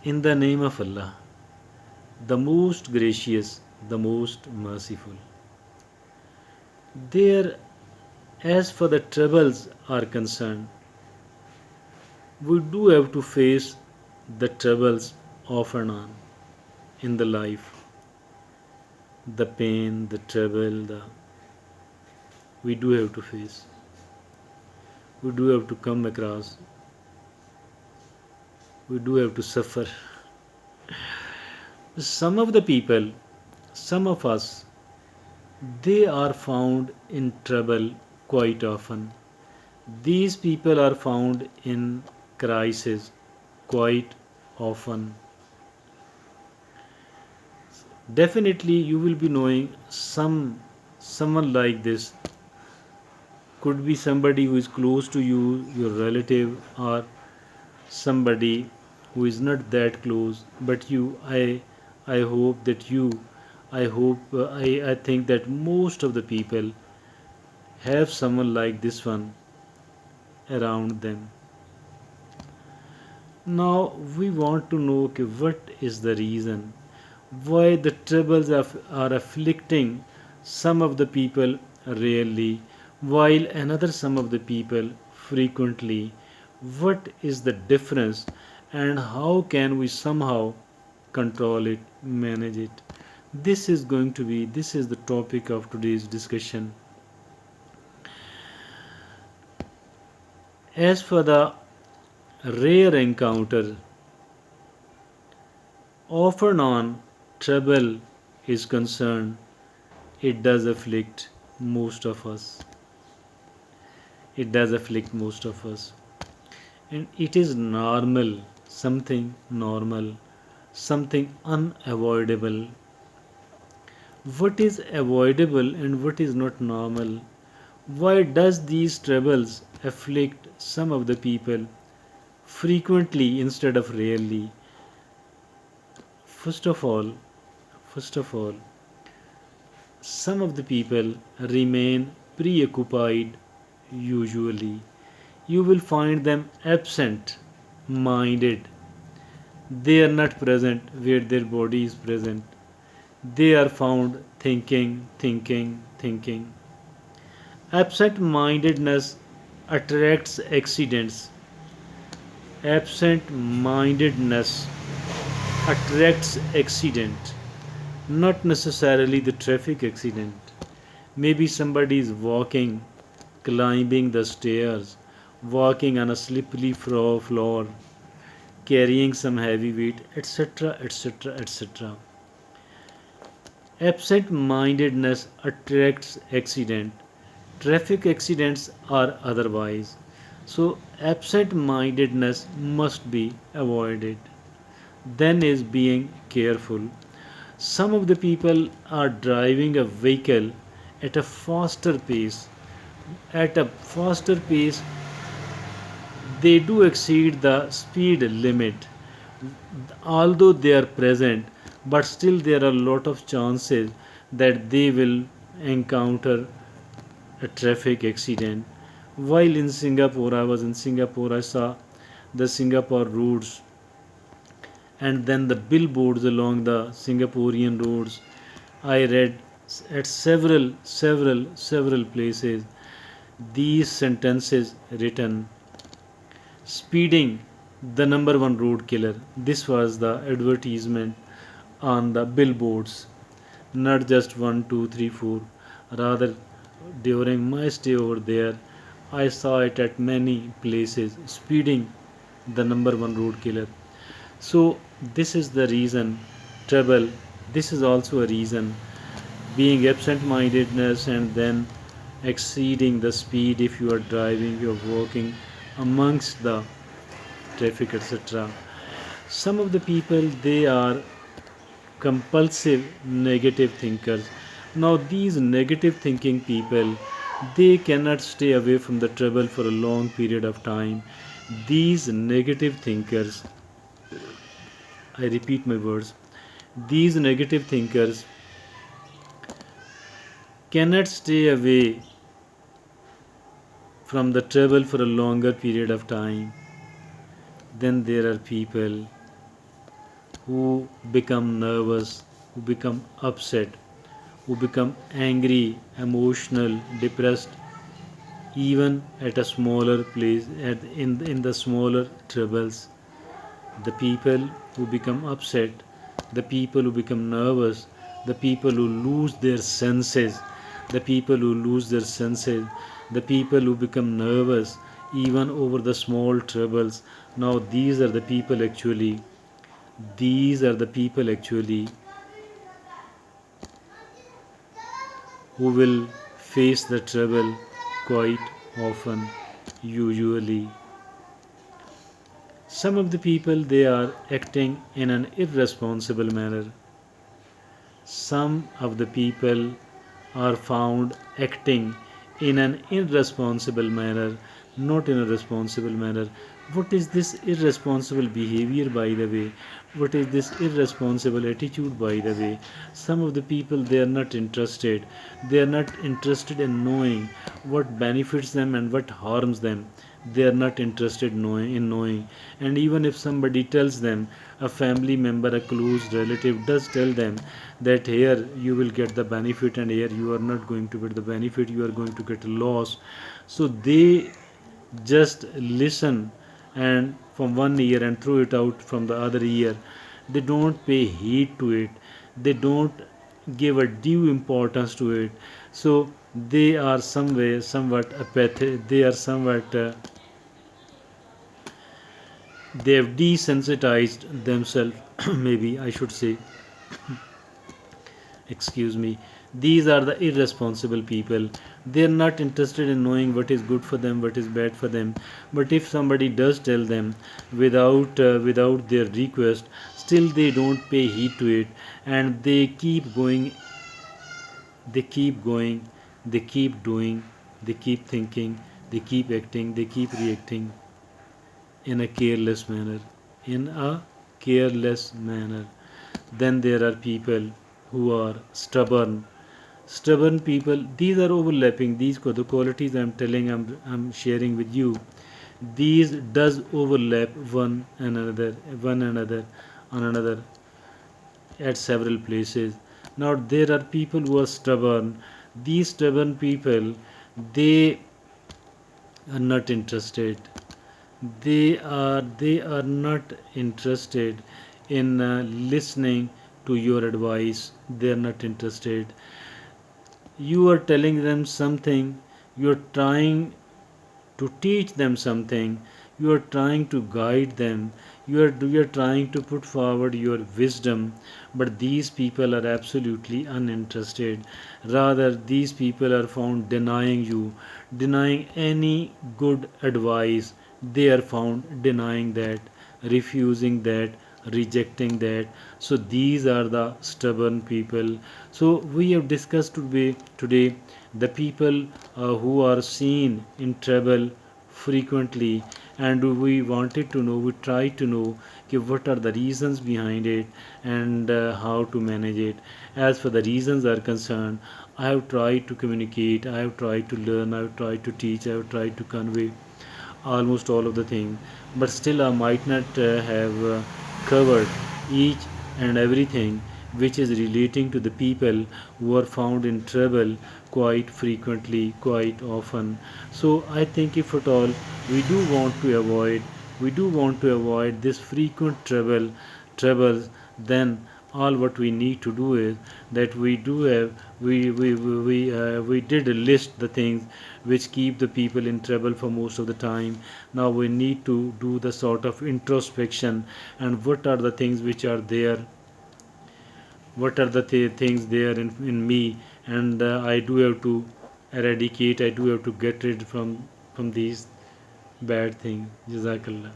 In the name of Allah, the most gracious, the most merciful. There, as for the troubles are concerned, we do have to face the troubles off and on in the life. The pain, the trouble, we do have to face. We do have to come across. We do have to suffer. Some of the people, some of us, they are found in trouble quite often. These people are found in crisis quite often. Definitely you will be knowing someone like this. Could be somebody who is close to you, your relative, or somebody who is not that close, but I hope that you I think that most of the people have someone like this one around them. Now we want to know, okay, what is the reason why the troubles are afflicting some of the people rarely, while another some of the people frequently. What is the difference, and how can we somehow control it, manage it? This is the topic of today's discussion. As for the rare encounter, often on trouble is concerned, it does afflict most of us. It does afflict most of us. And it is normal, something normal, something unavoidable. What is avoidable and what is not normal? Why does these troubles afflict some of the people frequently instead of rarely? First of all, first of all, some of the people remain preoccupied usually. You will find them absent minded. They are not present where their body is present. They are found thinking, thinking, thinking. Absent mindedness attracts accidents. Absent mindedness attracts accident, not necessarily the traffic accident. Maybe somebody is walking, climbing the stairs, walking on a slippery floor, carrying some heavy weight, etc., etc., etc. Absent mindedness attracts accident. Traffic accidents are otherwise. So, absent mindedness must be avoided. Then is being careful. Some of the people are driving a vehicle at a faster pace. At a faster pace, they do exceed the speed limit. Although they are present, but still there are a lot of chances that they will encounter a traffic accident. While in Singapore, I was in Singapore, I saw the Singapore roads and then the billboards along the Singaporean roads. I read at several places these sentences written: speeding, the number one road killer. This was the advertisement on the billboards, not just one, two, three, four. Rather, during my stay over there, I saw it at many places: speeding, the number one road killer. So, this is the reason trouble. This is also a reason, being absent mindedness and then exceeding the speed if you are driving, you are walking amongst the traffic, etc. Some of the people, they are compulsive negative thinkers. Now these negative thinking people, they cannot stay away from the trouble for a long period of time. These negative thinkers, I repeat my words, these negative thinkers cannot stay away from the trouble for a longer period of time. Then there are people who become nervous, who become upset, who become angry, emotional, depressed, even at a smaller place, in the smaller troubles. The people who become upset, the people who become nervous, the people who lose their senses, the people who lose their senses, the people who become nervous even over the small troubles. Now, these are the people actually who will face the trouble quite often, usually. Some of the people they are acting in an irresponsible manner. Some of the people are found acting in an irresponsible manner, not in a responsible manner. What is this irresponsible behavior, by the way? What is this irresponsible attitude, by the way? Some of the people they are not interested. They are not interested in knowing what benefits them and what harms them. They are not interested in knowing. And even if somebody tells them, a family member, a close relative does tell them that here you will get the benefit and here you are not going to get the benefit, you are going to get a loss. So they just listen and from one ear and throw it out from the other ear. They don't pay heed to it, they don't give a due importance to it. So they are somewhat apathic, they are somewhat they have desensitized themselves, maybe I should say, excuse me. These are the irresponsible people. They are not interested in knowing what is good for them, what is bad for them. But if somebody does tell them without their request, still they don't pay heed to it, and they keep going, they keep doing, they keep thinking, they keep acting, they keep reacting in a careless manner, in a careless manner. Then there are people who are stubborn people. These are overlapping, these the qualities I'm sharing with you, these does overlap one another at several places. Now there are people who are stubborn. These stubborn people, they are not interested, they are not interested in listening to your advice. They are not interested. You are telling them something, you are trying to teach them something, you are trying to guide them, you are trying to put forward your wisdom, but these people are absolutely uninterested. Rather, these people are found denying you, denying any good advice. They are found denying that, refusing that, rejecting that. So these are the stubborn people. So we have discussed today the people who are seen in trouble frequently, and we wanted to know, we tried to know what are the reasons behind it and how to manage it. As for the reasons are concerned, I have tried to communicate, I have tried to learn, I have tried to teach, I have tried to convey almost all of the things, but still I might not have covered each and everything which is relating to the people who are found in trouble quite frequently, quite often. So I think if at all we do want to avoid, we do want to avoid this frequent troubles, then all what we need to do is that we do have we did list the things which keep the people in trouble for most of the time. Now we need to do the sort of introspection, and what are the things which are there, what are the things there in me, and I do have to eradicate, I do have to get rid from these bad things. Jazakallah.